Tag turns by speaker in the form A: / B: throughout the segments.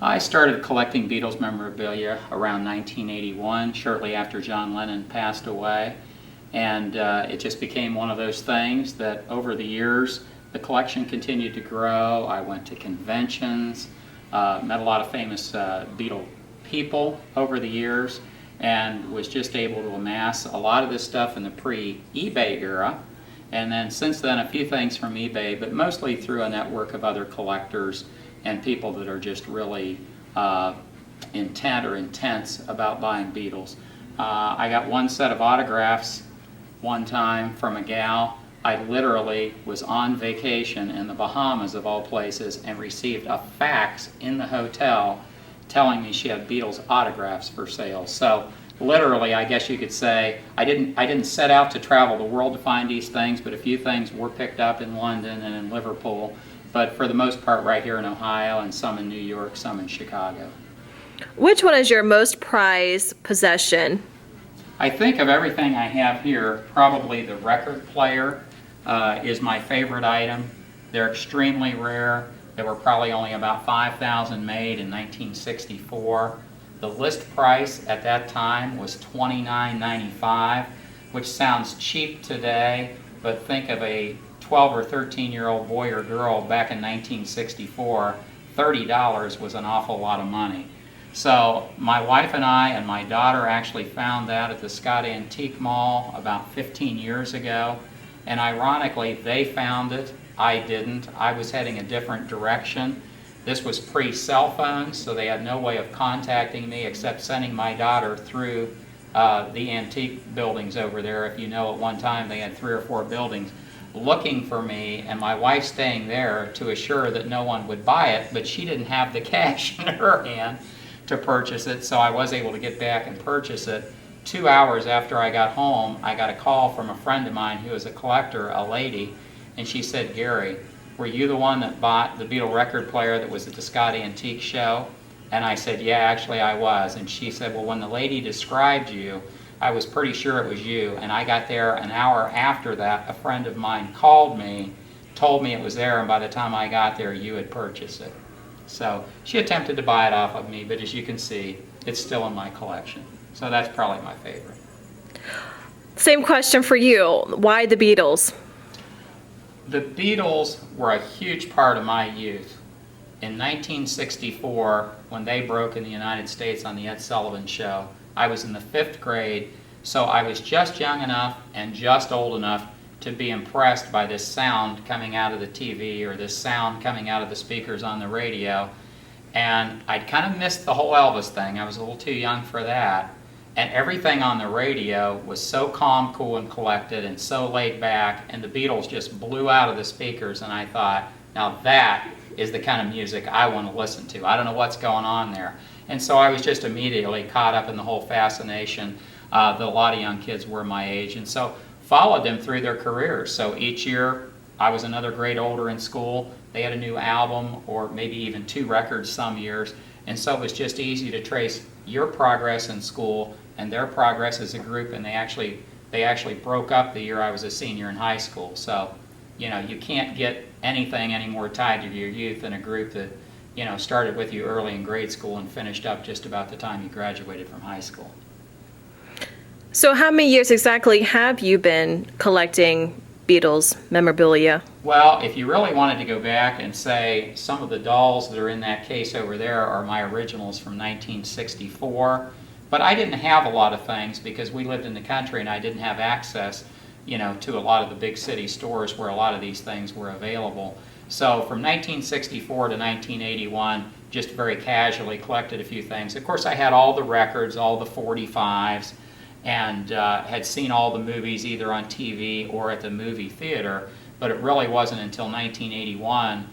A: I started collecting Beatles memorabilia around 1981, shortly after John Lennon passed away. And it just became one of those things that over the years, the collection continued to grow. I went to conventions, met a lot of famous Beatle people over the years, and was just able to amass a lot of this stuff in the pre-eBay era. And then since then, a few things from eBay, but mostly through a network of other collectors and people that are just really intense about buying Beatles. I got one set of autographs one time from a gal. I literally was on vacation in the Bahamas of all places and received a fax in the hotel telling me she had Beatles autographs for sale. So literally, I guess you could say, I didn't set out to travel the world to find these things, but a few things were picked up in London and in Liverpool, but for the most part right here in Ohio, and some in New York, some in Chicago.
B: Which one is your most prized possession?
A: I think of everything I have here, probably the record player is my favorite item. They're extremely rare. There were probably only about 5,000 made in 1964. The list price at that time was $29.95, which sounds cheap today, but think of a 12 or 13-year-old boy or girl back in 1964, $30 was an awful lot of money. So my wife and I and my daughter actually found that at the Scott Antique Mall about 15 years ago, and ironically they found it, I didn't. I was heading a different direction. This was pre-cell phones, so they had no way of contacting me except sending my daughter through the antique buildings over there. If you know, at one time they had 3 or 4 buildings looking for me, and my wife staying there to assure that no one would buy it, but she didn't have the cash in her hand to purchase it, so I was able to get back and purchase it. 2 hours after I got home, I got a call from a friend of mine who is a collector, a lady, and she said, "Gary, were you the one that bought the Beatle record player that was at the Scott Antique Show?" And I said, "Yeah, actually I was." And she said, "Well, when the lady described you, I was pretty sure it was you." And I got there an hour after that. A friend of mine called me, told me it was there, and by the time I got there, you had purchased it. So she attempted to buy it off of me, but as you can see, it's still in my collection. So that's probably my favorite.
B: Same question for you. Why the Beatles?
A: The Beatles were a huge part of my youth. In 1964, when they broke in the United States on the Ed Sullivan Show, I was in the 5th grade, so I was just young enough and just old enough to be impressed by this sound coming out of the TV or this sound coming out of the speakers on the radio. And I'd kind of missed the whole Elvis thing. I was a little too young for that. And everything on the radio was so calm, cool, and collected and so laid back, and the Beatles just blew out of the speakers, and I thought, now that is the kind of music I want to listen to. I don't know what's going on there. And so I was just immediately caught up in the whole fascination that a lot of young kids were my age, and so followed them through their careers. So each year I was another grade older in school. They had a new album or maybe even 2 records some years, and so it was just easy to trace your progress in school and their progress as a group, and they actually broke up the year I was a senior in high school. So, you know, you can't get anything any more tied to your youth than a group that, you know, started with you early in grade school and finished up just about the time you graduated from high school.
B: So how many years exactly have you been collecting Beatles memorabilia?
A: Well, if you really wanted to go back and say some of the dolls that are in that case over there are my originals from 1964, but I didn't have a lot of things because we lived in the country and I didn't have access, you know, to a lot of the big city stores where a lot of these things were available. So from 1964 to 1981, just very casually collected a few things. Of course, I had all the records, all the 45s, and had seen all the movies either on TV or at the movie theater, but it really wasn't until 1981,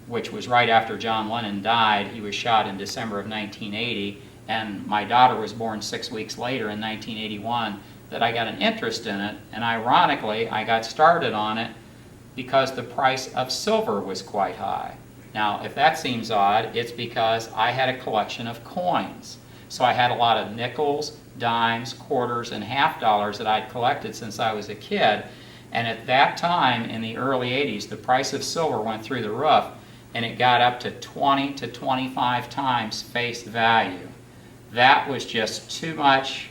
A: which was right after John Lennon died. He was shot in December of 1980, and my daughter was born 6 weeks later in 1981, that I got an interest in it, and ironically, I got started on it because the price of silver was quite high. Now, if that seems odd, it's because I had a collection of coins. So I had a lot of nickels, dimes, quarters, and half dollars that I'd collected since I was a kid. And at that time, in the early 80s, the price of silver went through the roof. and it got up to 20 to 25 times face value. That was just too much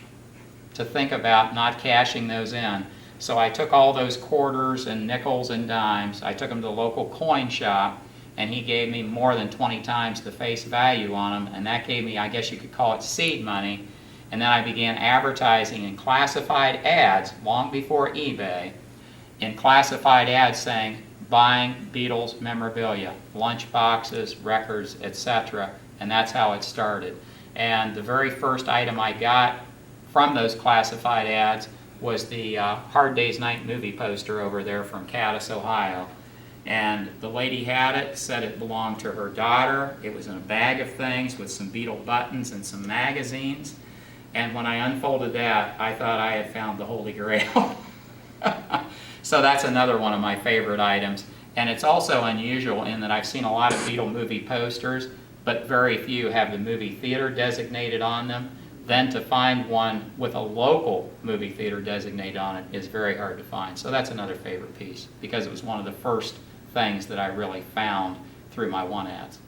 A: to think about not cashing those in. So I took all those quarters and nickels and dimes, I took them to the local coin shop, and he gave me more than 20 times the face value on them, and that gave me, I guess you could call it seed money. And then I began advertising in classified ads long before eBay, in classified ads saying, buying Beatles memorabilia, lunch boxes, records, etc. And that's how it started. And the very first item I got from those classified ads was the Hard Day's Night movie poster over there from Cadiz, Ohio. And the lady had it, said it belonged to her daughter. It was in a bag of things with some Beatle buttons and some magazines. And when I unfolded that, I thought I had found the Holy Grail. So that's another one of my favorite items. And it's also unusual in that I've seen a lot of Beatle movie posters, but very few have the movie theater designated on them. Then to find one with a local movie theater designated on it is very hard to find. So that's another favorite piece, because it was one of the first things that I really found through my one ads.